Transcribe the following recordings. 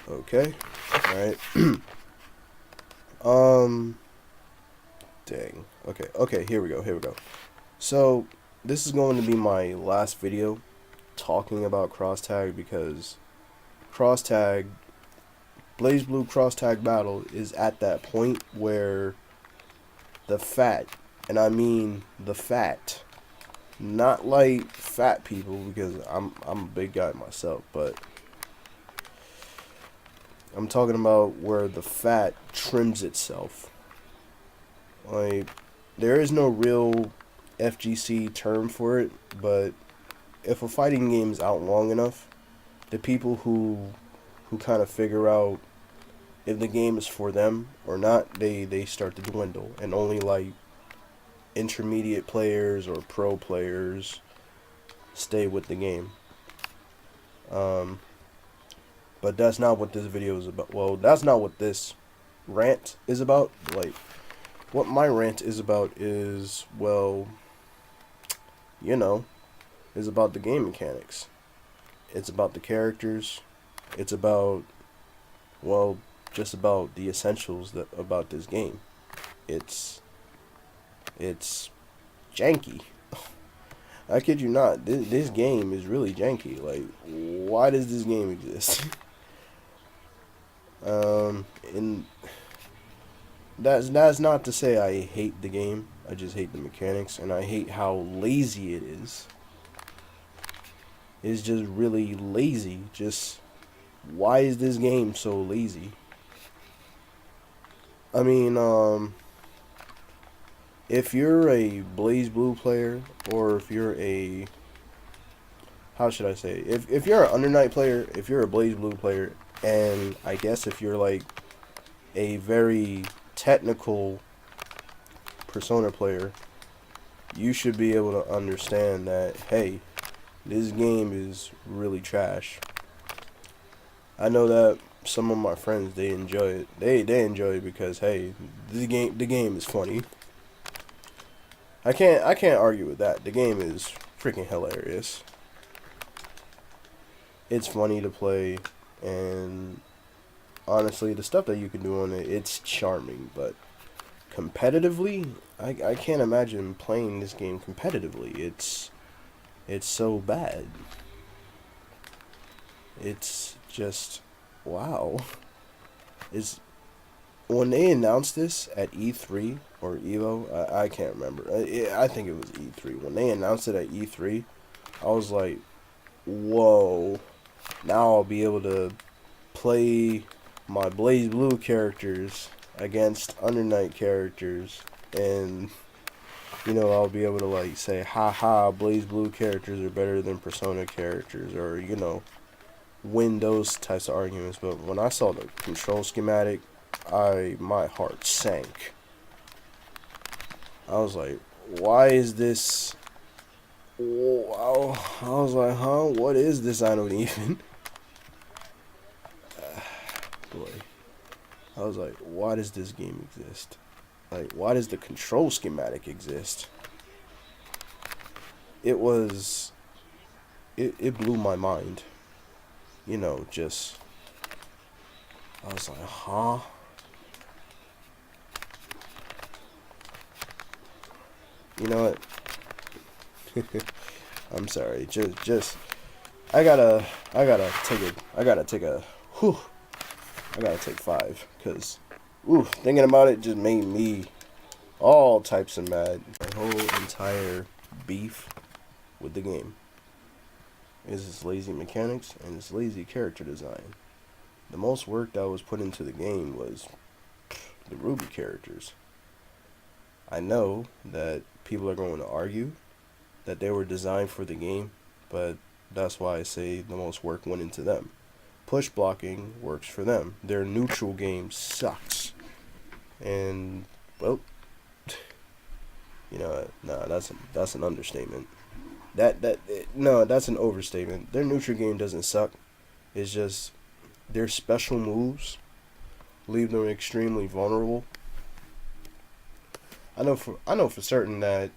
Okay. Alright. um Dang. Okay, here we go. So this is going to be my last video talking about cross tag, because cross tag Blaze Blue cross tag battle is at that point where the fat, and I mean the fat, not like fat people, because I'm a big guy myself, but I'm talking about where the fat trims itself. Like, there is no real FGC term for it, but if a fighting game is out long enough, the people who kind of figure out if the game is for them or not, they start to dwindle, and only like intermediate players or pro players stay with the game. Um, but that's not what this video is about. Well, that's not what this rant is about. Like, what my rant is about is, well, you know, is about the game mechanics. It's about the characters. It's about, well, just about the essentials that about this game. It's janky. I kid you not. This game is really janky. Like, why does this game exist? And that's not to say I hate the game. I just hate the mechanics, and I hate how lazy it is. It's just really lazy. Just, why is this game so lazy? I mean, if you're a Blaze Blue player, or if you're a, how should I say, if you're an Under Night player, if you're a Blaze Blue player, and I guess if you're like a very technical Persona player, you should be able to understand that, hey, this game is really trash. I know that some of my friends, they enjoy it. They enjoy it because, hey, the game is funny. I can't argue with that. The game is freaking hilarious. It's funny to play, and honestly, the stuff that you can do on it, it's charming. But competitively, I can't imagine playing this game competitively. It's so bad. It's just, wow. It's, when they announced this at E3 or Evo, I can't remember. I think it was E3. When they announced it at E3, I was like, whoa. Now I'll be able to play my Blaze Blue characters against Under Night characters, and I'll be able to like say, haha, Blaze Blue characters are better than Persona characters, or win those types of arguments. But when I saw the control schematic, my heart sank. I was like, why is this? Wow. I was like, huh? What is this? I don't even. Boy. I was like, why does this game exist? Like, why does the control schematic exist? It was. It blew my mind. Just. I was like, huh? You know what? I'm sorry. Just. I gotta take a. Whew. I gotta take 5, because, thinking about it just made me all types of mad. My whole entire beef with the game is its lazy mechanics and its lazy character design. The most work that was put into the game was the Ruby characters. I know that people are going to argue that they were designed for the game, but that's why I say the most work went into them. Push blocking works for them. Their neutral game sucks. And, well, no, that's an understatement. No, that's an overstatement. Their neutral game doesn't suck. It's just their special moves leave them extremely vulnerable. I know for certain that,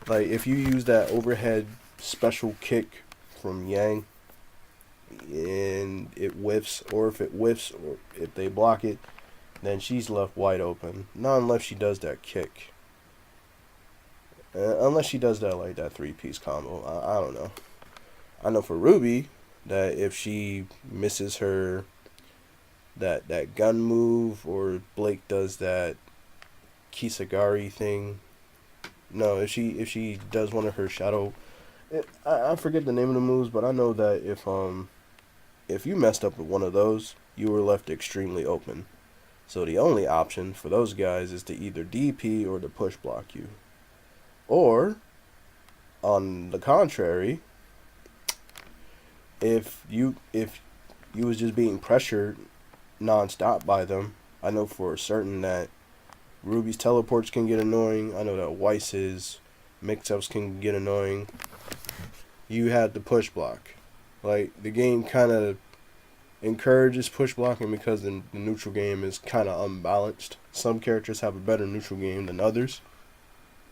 like, if you use that overhead special kick from Yang, and it whiffs, or if it whiffs, or if they block it, then she's left wide open. Not unless she does that kick. Unless she does that, like, that three-piece combo. I don't know. I know for Ruby that if she misses her that gun move, or Blake does that Kisagari thing. No, if she does one of her shadow, I forget the name of the moves, but I know that if you messed up with one of those, you were left extremely open. So the only option for those guys is to either DP or to push block you. Or, on the contrary, if you was just being pressured non-stop by them, I know for certain that Ruby's teleports can get annoying. I know that Weiss's mix-ups can get annoying. You had to push block. Like, the game kind of encourages push blocking because the neutral game is kind of unbalanced. Some characters have a better neutral game than others,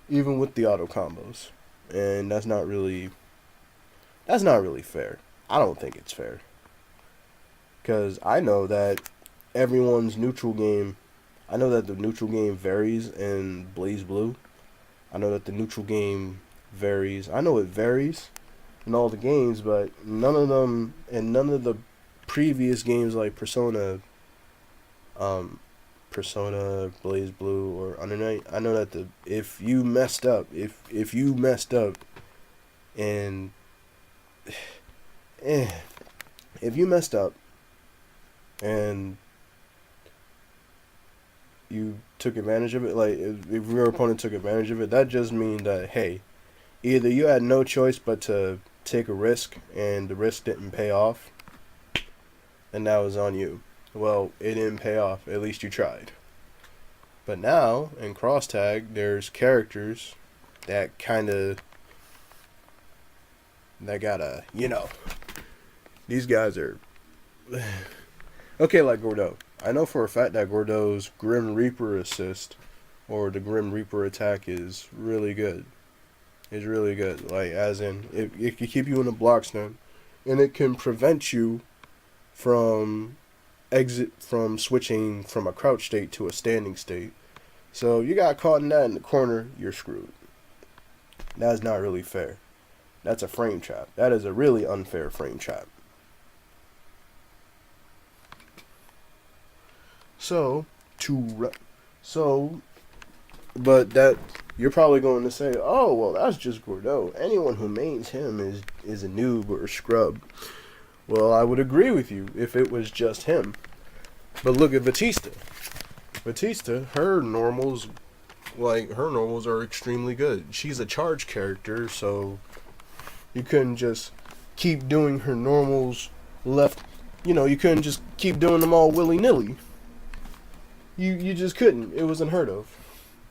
even with the auto combos. And that's not really fair. I don't think it's fair. Because I know that everyone's neutral game, I know that the neutral game varies in Blaze Blue. I know that the neutral game varies. I know it varies in all the games, but none of them, and none of the previous games like Persona, Blaze Blue, or Under Night, I know that if you messed up, and if you messed up and you took advantage of it, like if your opponent took advantage of it, that just means that, hey, either you had no choice but to take a risk and the risk didn't pay off, and that was on you. Well, it didn't pay off, at least you tried. But now, in cross tag, there's characters that gotta, these guys are okay, like Gordeau. I know for a fact that Gordeau's Grim Reaper assist, or the Grim Reaper attack, is really good. It's really good. Like, as in, it can keep you in a block stun, and it can prevent you from switching from a crouch state to a standing state. So you got caught in that in the corner, you're screwed. That's not really fair. That's a frame trap. That is a really unfair frame trap. But that, you're probably going to say, oh, well, that's just Gordeau. Anyone who mains him is a noob or a scrub. Well, I would agree with you if it was just him. But look at Batista. Her normals are extremely good. She's a charge character, so you couldn't just keep doing her normals you couldn't just keep doing them all willy-nilly. You just couldn't. It was unheard of.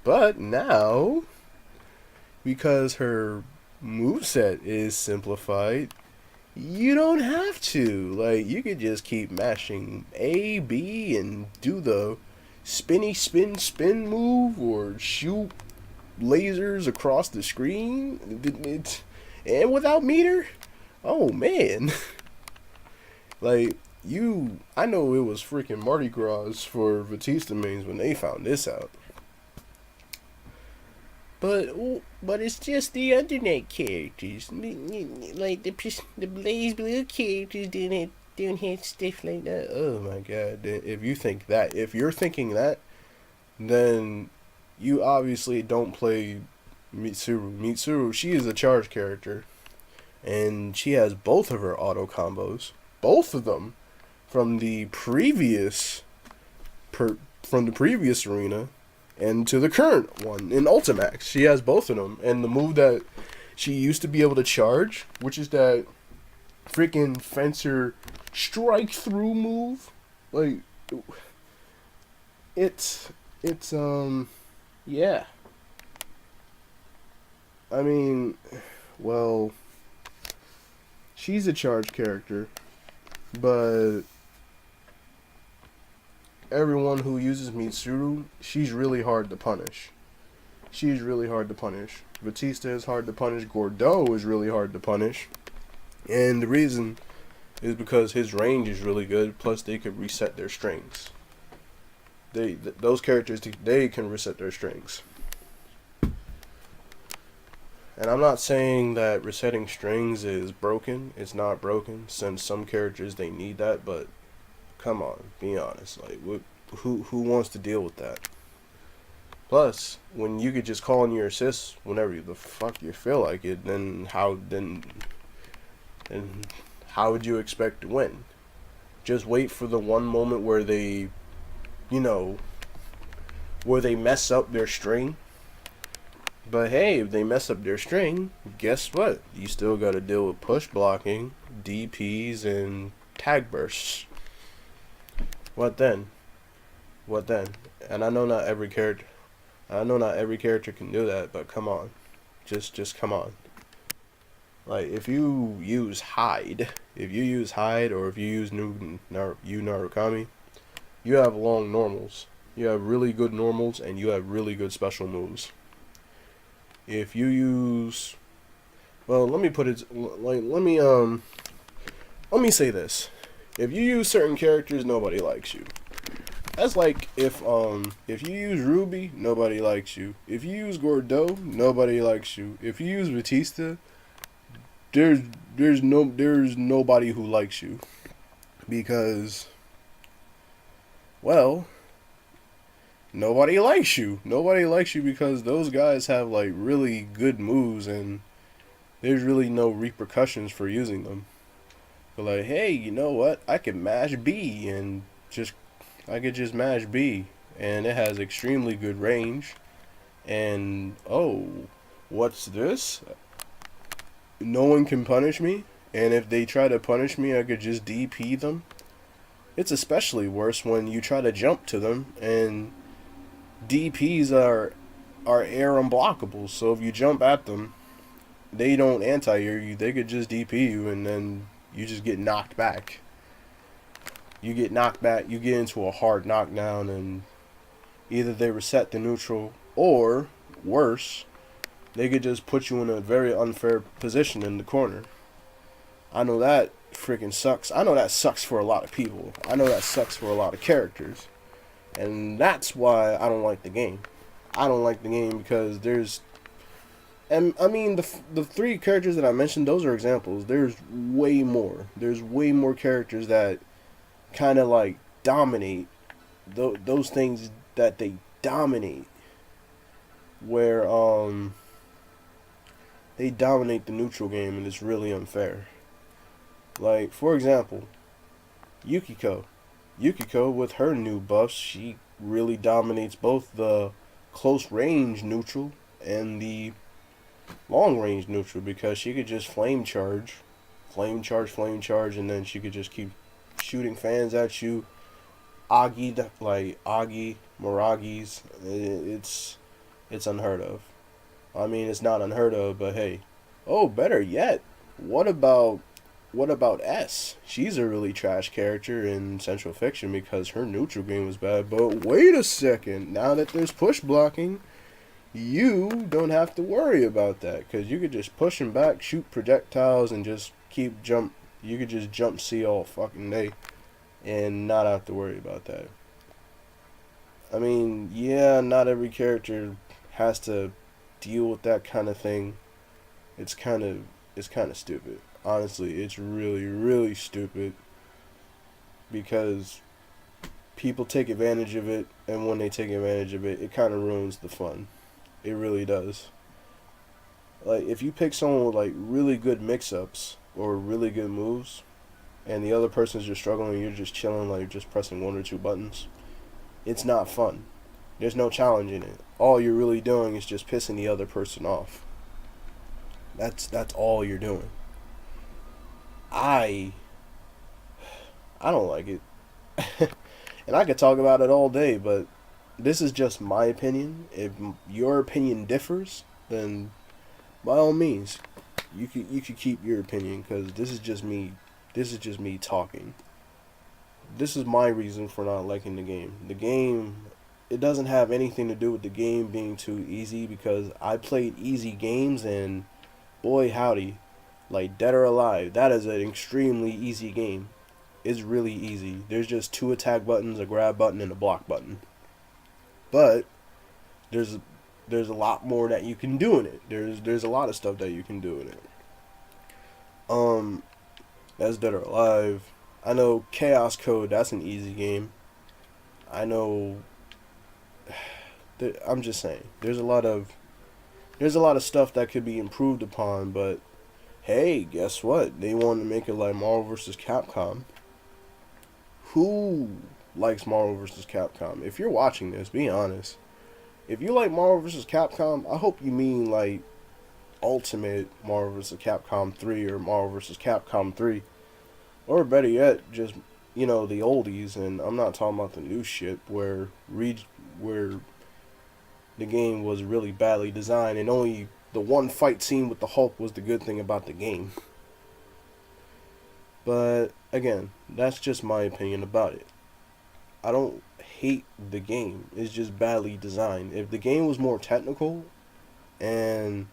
But now, because her moveset is simplified, you don't have to. Like, you could just keep mashing A, B, and do the spinny spin move, or shoot lasers across the screen, and without meter. Oh man. Like, I know it was freaking Mardi Gras for Batista mains when they found this out. But it's just the Undernight characters, like the Blaze Blue characters don't have stuff like that. Oh my god! If you're thinking that, then you obviously don't play Mitsuru. Mitsuru, she is a charge character, and she has both of her auto combos, both of them, from the previous arena and to the current one in Ultimax. She has both of them, and the move that she used to be able to charge, which is that freaking fencer strike through move, like, it's yeah. I mean, well, she's a charge character, but everyone who uses Mitsuru, she's really hard to punish. Batista is hard to punish. Gordeau is really hard to punish. And the reason is because his range is really good. Plus, they could reset their strings. Those characters they can reset their strings. And I'm not saying that resetting strings is broken. It's not broken. Since some characters they need that, but come on, be honest. Like, who wants to deal with that? Plus, when you could just call in your assists whenever the fuck you feel like it, then how would you expect to win? Just wait for the one moment where they, where they mess up their string. But hey, if they mess up their string, guess what? You still got to deal with push blocking, DPs, and tag bursts. What then? What then? And I know not every character can do that, but come on. Just come on. Like, if you use hide, or if you use Narukami, you have long normals. You have really good normals, and you have really good special moves. If you use, well, let me say this. If you use certain characters, nobody likes you. That's like if you use Ruby, nobody likes you. If you use Gordeau, nobody likes you. If you use Batista, there's nobody who likes you, because, well, nobody likes you. Nobody likes you because those guys have like really good moves, and there's really no repercussions for using them. But like, hey, you know what? I could mash B and I could just mash B, and it has extremely good range. And oh, what's this? No one can punish me, and if they try to punish me, I could just DP them. It's especially worse when you try to jump to them, and DPs are air unblockables. So if you jump at them, they don't anti-air you. They could just DP you, and then you just get knocked back. You get knocked back. You get into a hard knockdown, and either they reset the neutral, or worse, they could just put you in a very unfair position in the corner. I know that freaking sucks. I know that sucks for a lot of people. I know that sucks for a lot of characters. And that's why I don't like the game. I don't like the game because and I mean, the three characters that I mentioned, those are examples. There's way more. There's way more characters that kind of like dominate those things that they dominate, where they dominate the neutral game, and it's really unfair. Like, for example, Yukiko. Yukiko, with her new buffs, she really dominates both the close range neutral and the long range neutral, because she could just flame charge, and then she could just keep shooting fans at you. Agi, Miragis, it's unheard of. I mean, it's not unheard of, but hey. Oh, better yet, what about S? She's a really trash character in Central Fiction because her neutral game was bad. But wait a second, now that there's push blocking, you don't have to worry about that, because you could just push him back, shoot projectiles, and just keep jump. You could just jump C all fucking day and not have to worry about that. I mean, yeah, not every character has to deal with that kind of thing. It's kind of stupid. Honestly, it's really, really stupid, because people take advantage of it, and when they take advantage of it, it kind of ruins the fun. It really does. Like, if you pick someone with like really good mix-ups or really good moves, and the other person's just struggling, and you're just chilling, like just pressing one or two buttons, it's not fun. There's no challenge in it. All you're really doing is just pissing the other person off. That's all you're doing. I don't like it. And I could talk about it all day, but this is just my opinion. If your opinion differs, then by all means, you could keep your opinion, because this is just me. This is just me talking. This is my reason for not liking the game. The game, it doesn't have anything to do with the game being too easy, because I played easy games, and boy howdy, Like Dead or Alive, that is an extremely easy game. It's really easy. There's just two attack buttons, a grab button, and a block button. But there's there's a lot more that you can do in it. There's a lot of stuff that you can do in it. Um, that's Dead or Alive. I know Chaos Code. That's an easy game. I know. I'm just saying. There's a lot of stuff that could be improved upon. But hey, guess what? They want to make it like Marvel vs. Capcom. Who likes Marvel vs. Capcom? If you're watching this, be honest. If you like Marvel vs. Capcom, I hope you mean like Ultimate Marvel vs. Capcom 3 or Marvel vs. Capcom 3. Or better yet, just, the oldies. And I'm not talking about the new shit where the game was really badly designed and only the one fight scene with the Hulk was the good thing about the game. But again, that's just my opinion about it. I don't hate the game. It's just badly designed. If the game was more technical and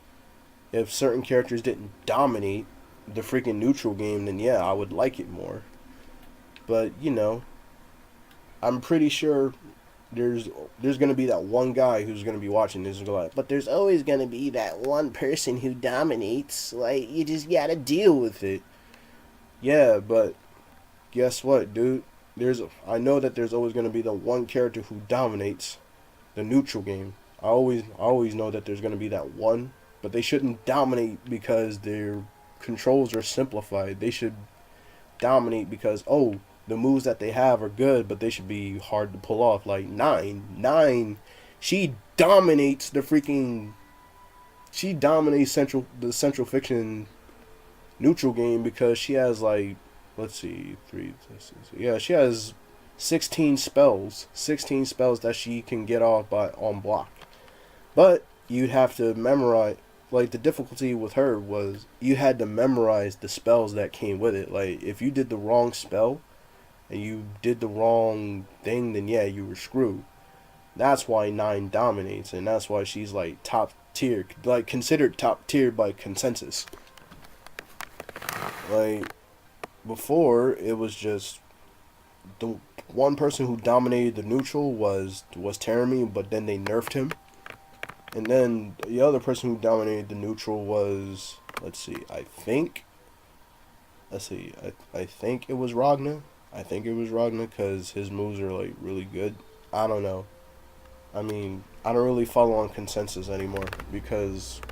if certain characters didn't dominate the freaking neutral game, then yeah, I would like it more. But, I'm pretty sure there's going to be that one guy who's going to be watching this and go like, but there's always going to be that one person who dominates. Like, you just got to deal with it. Yeah, but guess what, dude? I know that there's always going to be the one character who dominates the neutral game. I always know that there's going to be that one, but they shouldn't dominate because their controls are simplified. They should dominate because the moves that they have are good, but they should be hard to pull off. Like Nine, she dominates the Central Fiction neutral game because she has like, let's see, she has 16 spells that she can get off on block. But you'd have to memorize. Like, the difficulty with her was you had to memorize the spells that came with it. Like, if you did the wrong spell and you did the wrong thing, then yeah, you were screwed. That's why Nine dominates, and that's why she's like top tier, like considered top tier by consensus. Like, before, it was just the one person who dominated the neutral was Terami, but then they nerfed him. And then the other person who dominated the neutral was, I think it was Ragna. I think it was Ragna because his moves are like really good. I don't know. I mean, I don't really follow on consensus anymore because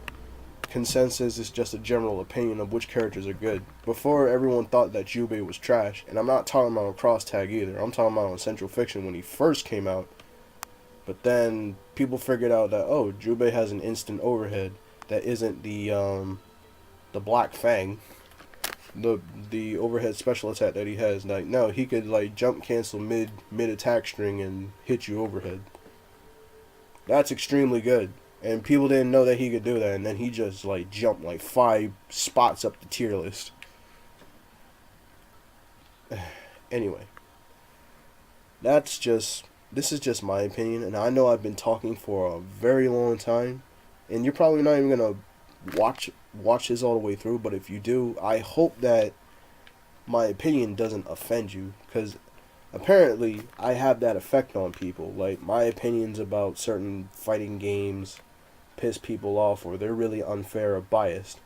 consensus is just a general opinion of which characters are good. Before, everyone thought that Jubei was trash, and I'm not talking about on Cross Tag either. I'm talking about on Central Fiction when he first came out. But then people figured out that Jubei has an instant overhead that isn't the Black Fang, the overhead special attack that he has. Like, no, he could like jump cancel mid attack string and hit you overhead. That's extremely good. And people didn't know that he could do that, and then he just like jumped like 5 spots up the tier list. Anyway, this is just my opinion, and I know I've been talking for a very long time, and you're probably not even gonna watch this all the way through. But if you do, I hope that my opinion doesn't offend you, because apparently I have that effect on people. Like, my opinions about certain fighting games piss people off, or they're really unfair or biased.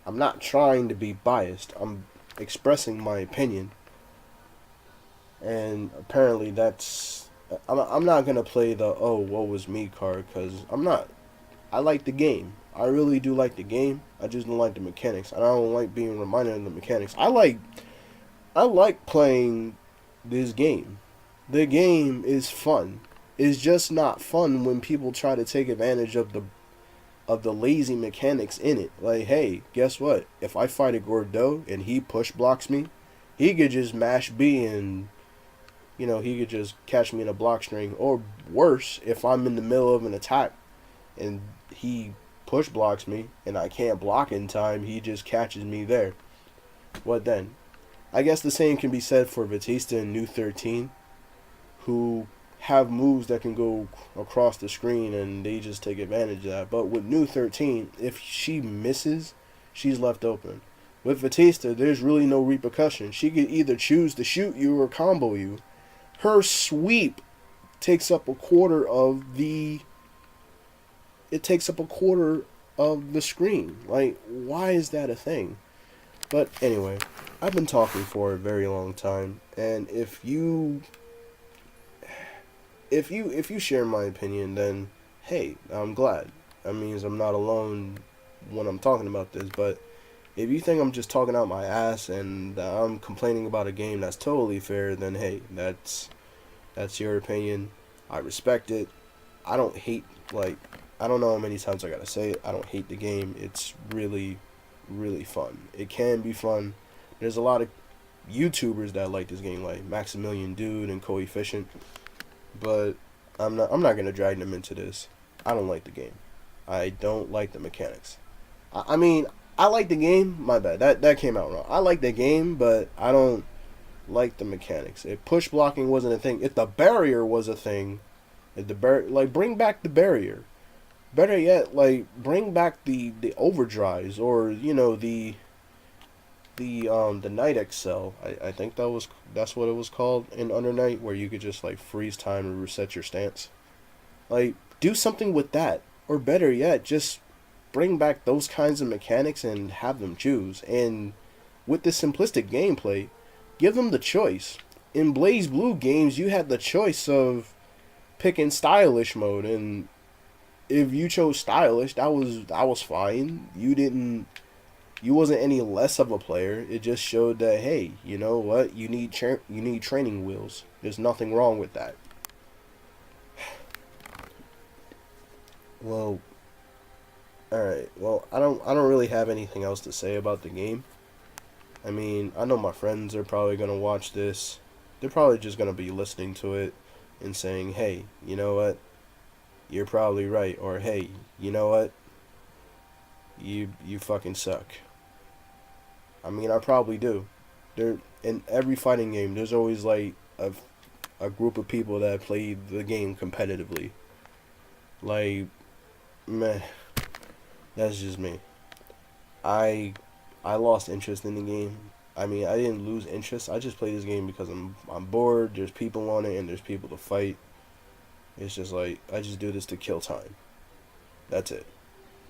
I'm not trying to be biased. I'm expressing my opinion. And apparently I'm not going to play the, woe was me card, because I'm not. I like the game. I really do like the game. I just don't like the mechanics. And I don't like being reminded of the mechanics. I like playing this game. The game is fun. It's just not fun when people try to take advantage of the lazy mechanics in it. Like, hey, guess what? If I fight a Gordeau and he push blocks me, he could just mash B and, he could just catch me in a block string. Or worse, if I'm in the middle of an attack and he push blocks me and I can't block in time, he just catches me there. What then? I guess the same can be said for Batista and New 13, who have moves that can go across the screen and they just take advantage of that. But with New 13, if she misses, she's left open. With Batista, there's really no repercussion. She could either choose to shoot you or combo you. Her sweep takes up a quarter of the it takes up a quarter of the screen. Like, why is that a thing? But anyway, I've been talking for a very long time, and if you share my opinion, then hey, I'm glad. That means I'm not alone when I'm talking about this. But if you think I'm just talking out my ass and I'm complaining about a game that's totally fair, then hey, that's your opinion. I respect it. I don't hate, like, I don't know how many times I gotta say it. I don't hate the game. It's really, really fun. It can be fun. There's a lot of YouTubers that like this game, like Maximilian Dude and Coefficient, but I'm not gonna drag them into this. I don't like the game. I don't like the mechanics. I mean, I like the game. My bad. That came out wrong. I like the game, but I don't like the mechanics. If push blocking wasn't a thing, if the barrier was a thing, if like, bring back the barrier. Better yet, like, bring back the overdrives, or the Night Excel. I think that's what it was called in Under Night, where you could just like freeze time and reset your stance. Like, do something with that, or better yet, just bring back those kinds of mechanics and have them choose. And with the simplistic gameplay, give them the choice. In Blaze Blue games, you had the choice of picking stylish mode, and if you chose stylish, that was fine. You wasn't any less of a player. It just showed that, hey, you know what? You need training wheels. There's nothing wrong with that. Well, all right. Well, I don't really have anything else to say about the game. I mean, I know my friends are probably going to watch this. They're probably just going to be listening to it and saying, "Hey, you know what? You're probably right," or "Hey, you know what? You fucking suck." I mean, I probably do. There, in every fighting game, there's always like a group of people that play the game competitively. Like, man, that's just me. I I lost interest in the game. I mean, I didn't lose interest. I just play this game because I'm bored. There's people on it and there's people to fight. It's just like, I just do this to kill time. That's it.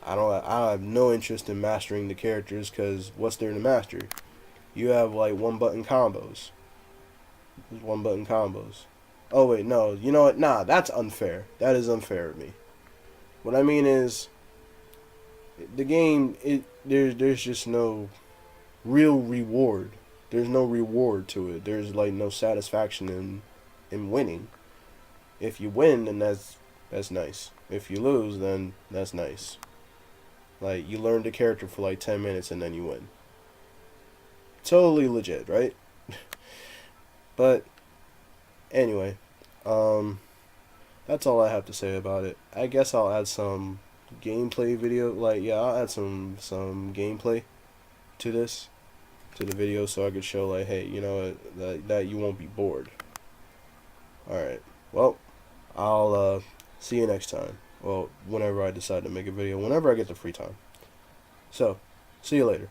I have no interest in mastering the characters, because what's there to master? You have like one button combos. There's one button combos. Oh wait, no. You know what? Nah, that's unfair. That is unfair of me. What I mean is, the game, there's just no real reward. There's no reward to it. There's like no satisfaction in winning. If you win, then that's nice. If you lose, then that's nice. Like, you learn the character for like 10 minutes and then you win. Totally legit, right? But anyway, that's all I have to say about it. I guess I'll add some gameplay video. Like, yeah, I'll add some gameplay to this, to the video, so I could show, like, hey, you know, that you won't be bored. All right. Well, I'll see you next time. Well, whenever I decide to make a video, whenever I get the free time. So, see you later.